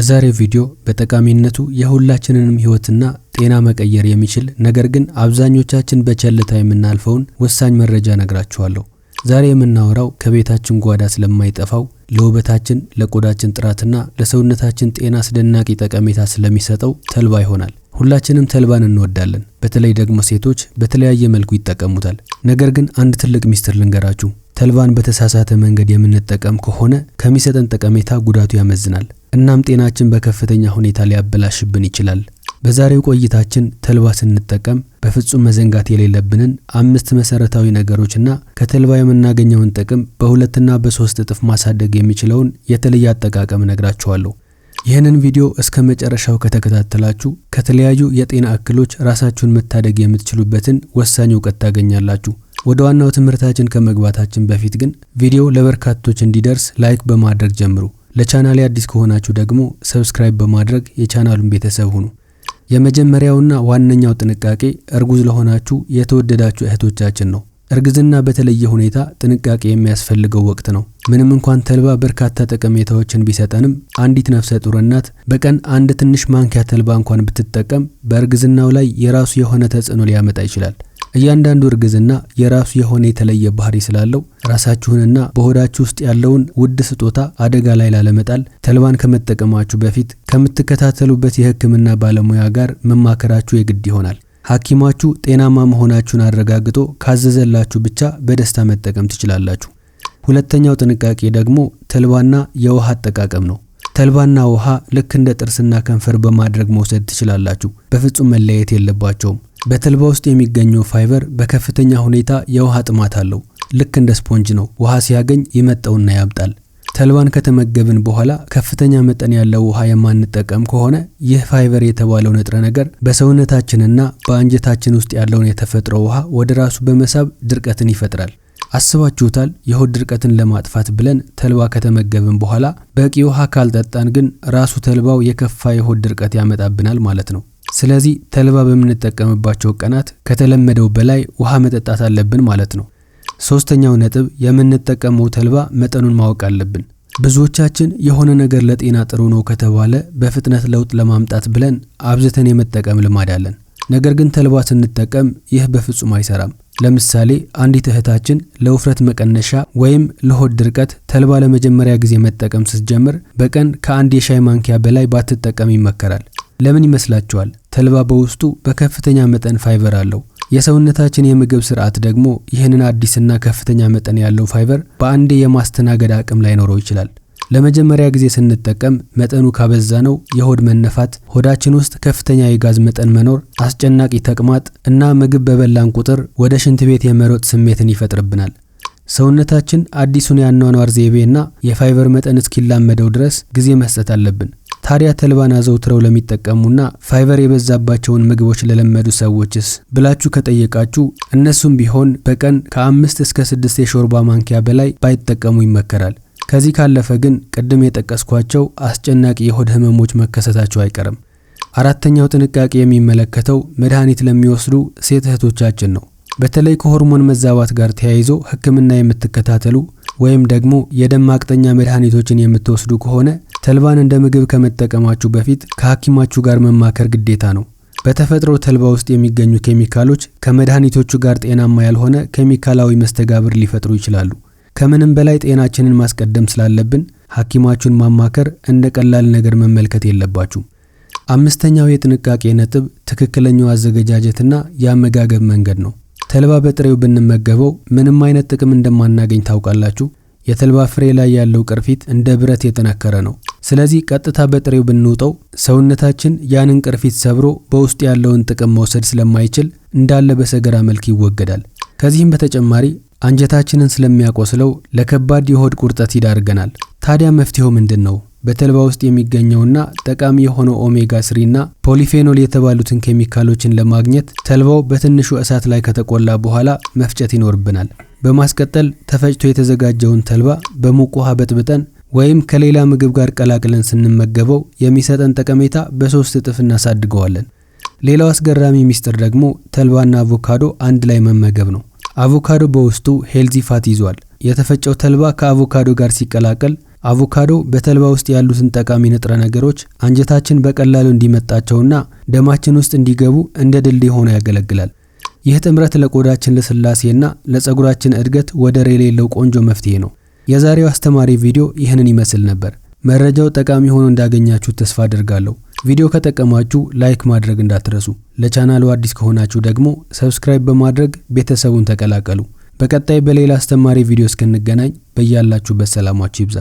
በዛሬው ቪዲዮ በጠቃሚነቱ የሁላችንንም ህይወትና ጤና መቀየር የሚችል ነገር ግን አብዛኞቻችን በቸልታ የምናልፈውን ወሳኝ መረጃ ነግራችኋለሁ። ዛሬ የምናወራው ከቤታችን ጓዳ ስለማይጠፋው ለውበታችን፣ ለቆዳችን ጥራትና ለሰውነታችን ጤና አስደናቂ ጠቀሜታ ስለሚሰጠው ተልባ ይሆናል። ሁላችንም ተልባን እንወዳለን። በተለይ ደግሞ ሴቶች በተለያየ መልኩ ይጠቀሙታል። ነገር ግን አንድ ትልቅ ሚስጥር ልንገራችሁ። ተልባን በተሳሳተ መንገድ የምንጠቀም ከሆነ ከሚሰጠን ጠቀሜታ ጉዳቱ ያመዝናል። እናም ጤናችን በከፍተኛ ሁኔታ ሊያበላሽብን ይችላል። በዛሬው ቆይታችን ተልባ ስንጠቀም በፍጹም መዘንጋት የሌለብንን 5 መሰረታዊ ነገሮችና ከተልባ የምናገኘውን ጥቅም በ2 እና በ3 እጥፍ ማሳደግ የሚችለውን የተለየ አጠቃቀም ነግራችኋለሁ። ይህንን ቪዲዮ እስከ መጨረሻው ከተከታተላችሁ ከተለያዩ የጤና እክሎች ራሳችሁን መታደግ የምትችሉበትን ወሳኝ ዕውቀት ታገኛላችሁ። ወደ ዋናው ትምህርታችን ከመግባታችን በፊት ግን ቪዲዮ ለበርካቶች እንዲደርስ ላይክ በማድረግ ጀምሩ። ለቻናሌ አዲስ ከሆናችሁ ደግሞ ሰብስክራይብ በማድረግ የቻናሉን ቤተሰብ ሁኑ። የመጀመሪያውና ዋነኛው ጥንቃቄ እርጉዝ ለሆናችሁ የተወደዳችሁ እህቶቻችን ነው። እርግዝና በተለየ ሁኔታ ጥንቃቄ የሚያስፈልገው ወቅት ነው። ምንም እንኳን ተልባ በርካታ ጠቀሜታዎችን ቢሰጠንም አንዲት ነፍሰ ጡር እናት በቀን አንድ ትንሽ ማንኪያ ተልባ እንኳን ብትጠቀም በእርግዝናው ላይ የራሱ የሆነ ተጽዕኖ ሊያመጣ ይችላል። እያንዳንዱ እርግዝና የራሱ የሆነ የተለየ ባህሪ ስላለው ራሳችሁንና በሆዳችሁ ውስጥ ያለውን ውድ ስጦታ አደጋ ላይ ላለመጣል ተልባን ከመጠቀማችሁ በፊት ከምትከታተሉበት የሕክምና ባለሙያ ጋር መማከራችሁ የግድ ይሆናል። ሐኪማችሁ ጤናማ መሆናችሁን አረጋግጦ ካዘዘላችሁ ብቻ በደስታ መጠቀም ትችላላችሁ። ሁለተኛው ጥንቃቄ ደግሞ ተልባና የውሃ አጠቃቀም ነው። ተልባና ውሃ ልክ እንደ ጥርስና ከንፈር በማድረግ መውሰድ ትችላላችሁ። በፍጹም መለየት የለባቸውም። በተልባ ውስጥ የሚገኘው ፋይበር በከፍተኛ ሁኔታ የውሃ ጥማት አለው። ልክ እንደ ስፖንጅ ነው። ውሃ ሲያገኝ ይመጣውና ያብጣል። ተልባን ከተመገብን በኋላ ከፍተኛ መጠን ያለው ውሃ የማንጠቀም ከሆነ ይህ ፋይበር የተባለው ንጥረ ነገር በሰውነታችንና በአንጀታችን ውስጥ ያለውን የተፈጥሮ ውሃ ወደ ራሱ በመሳብ ድርቀትን ይፈጥራል። አስባችሁታል? የሆድ ድርቀትን ለማጥፋት ብለን ተልባ ከተመገብን በኋላ በቂ ውሃ ካልጠጣን ግን ራሱ ተልባው የከፋ የሆድ ድርቀት ያመጣብናል ማለት ነው። ስለዚህ ተልባ በምንጠቀምባቸው ቀናት ከተለመደው በላይ ውሃ መጠጣት አለብን ማለት ነው። ሶስተኛው ነጥብ የምንጠቀመው ተልባ መጠኑን ማወቅ አለብን። ብዙዎቻችን የሆነ ነገር ለጤና ጥሩ ነው ከተባለ በፍጥነት ለውጥ ለማምጣት ብለን አብዝተን የመጠቀም ልማድ አለን። ነገር ግን ተልባ ስንጠቀም ይህ በፍጹም አይሰራም። ለምሳሌ አንዲት እህታችን ለውፍረት መቀነሻ ወይም ለሆድ ድርቀት ተልባ ለመጀመሪያ ጊዜ መጠቀም ስትጀምር በቀን ከአንድ የሻይ ማንኪያ በላይ ባትጠቀም ይመከራል። ለምን ይመስላችኋል? ተልባ በውስጡ በከፍተኛ መጠን ፋይበር አለው። የሰውነታችን የምግብ ስርዓት ደግሞ ይህንን አዲስና ከፍተኛ መጠን ያለው ፋይበር በአንዴ የማስተናገድ አቅም ላይኖረው ይችላል። ለመጀመሪያ ጊዜ ስንጠቀም መጠኑ ካበዛነው የሆድ መነፋት፣ ሆዳችን ውስጥ ከፍተኛ የጋዝ መጠን መኖር፣ አስጨናቂ ተቅማጥ እና ምግብ በበላን ቁጥር ወደ ሽንት ቤት የመሮጥ ስሜትን ይፈጥርብናል። ሰውነታችን አዲሱን የአኗኗር ዘይቤና የፋይበር መጠን እስኪላመደው ድረስ ጊዜ መስጠት አለብን። ታዲያ ተልባን አዘውትረው ለሚጠቀሙና ፋይበር የበዛባቸውን ምግቦች ለለመዱ ሰዎችስ ብላችሁ ከጠየቃችሁ እነሱም ቢሆን በቀን ከ5 እስከ 6 የሾርባ ማንኪያ በላይ ባይጠቀሙ ይመከራል። ከዚህ ካለፈ ግን ቅድም የጠቀስኳቸው አስጨናቂ የሆድ ህመሞች መከሰታቸው አይቀርም። አራተኛው ጥንቃቄ የሚመለከተው መድኃኒት ለሚወስዱ ሴት እህቶቻችን ነው። በተለይ ከሆርሞን መዛባት ጋር ተያይዞ ሕክምና የምትከታተሉ ወይም ደግሞ የደም ማቅጠኛ መድኃኒቶችን የምትወስዱ ከሆነ ተልባን እንደ ምግብ ከመጠቀማችሁ በፊት ከሐኪማችሁ ጋር መማከር ግዴታ ነው። በተፈጥሮ ተልባ ውስጥ የሚገኙ ኬሚካሎች ከመድኃኒቶቹ ጋር ጤናማ ያልሆነ ኬሚካላዊ መስተጋብር ሊፈጥሩ ይችላሉ። ከምንም በላይ ጤናችንን ማስቀደም ስላለብን ሐኪማችሁን ማማከር እንደ ቀላል ነገር መመልከት የለባችሁም። አምስተኛው የጥንቃቄ ነጥብ ትክክለኛው አዘገጃጀትና የአመጋገብ መንገድ ነው። ተልባ በጥሬው ብንመገበው ምንም አይነት ጥቅም እንደማናገኝ ታውቃላችሁ። የተልባ ፍሬ ላይ ያለው ቅርፊት እንደ ብረት የጠነከረ ነው። ስለዚህ ቀጥታ በጥሬው ብንውጠው ሰውነታችን ያንን ቅርፊት ሰብሮ በውስጥ ያለውን ጥቅም መውሰድ ስለማይችል እንዳለ በሰገራ መልክ ይወገዳል። ከዚህም በተጨማሪ አንጀታችንን ስለሚያቆስለው ለከባድ የሆድ ቁርጠት ይዳርገናል። ታዲያ መፍትሄው ምንድነው? በተልባ ውስጥ የሚገኘውና ጠቃሚ የሆነው ኦሜጋ 3 እና ፖሊፌኖል የተባሉትን ኬሚካሎችን ለማግኘት ተልባው በትንሹ እሳት ላይ ከተቆላ በኋላ መፍጨት ይኖርብናል። በማስቀጠል ተፈጭቶ የተዘጋጀውን ተልባ በሙቅ ውሃ በጥብጠን ወይም ከሌላ ምግብ ጋር ቀላቅለን ስንመገበው የሚሰጠን ጠቀሜታ በ3 እጥፍ እናሳድገዋለን። ሌላው አስገራሚ ሚስጥር ደግሞ ተልባና አቮካዶ አንድ ላይ መመገብ ነው። አቮካዶ በውስጡ ሄልዚ ፋት ይዟል። የተፈጨው ተልባ ከአቮካዶ ጋር ሲቀላቀል አቮካዶ በተልባ ውስጥ ያሉትን ጠቃሚ ንጥረ ነገሮች አንጀታችን በቀላሉ እንዲመጣቸውና ደማችን ውስጥ እንዲገቡ እንደ ድልድይ ሆኖ ያገለግላል። ይህ ጥምረት ለቆዳችን ለስላሴና ለፀጉራችን እድገት ወደር የሌለው ቆንጆ መፍትሄ ነው። የዛሬው አስተማሪ ቪዲዮ ይህንን ይመስል ነበር። መረጃው ጠቃሚ ሆኖ እንዳገኛችሁ ተስፋ አደርጋለሁ። ቪዲዮ ከጠቀማችሁ ላይክ ማድረግ እንዳትረሱ። ለቻናሉ አዲስ ከሆናችሁ ደግሞ ሰብስክራይብ በማድረግ ቤተሰቡን ተቀላቀሉ። በቀጣይ በሌላ አስተማሪ ቪዲዮ እስክንገናኝ በያላችሁበት ሰላማችሁ ይብዛ።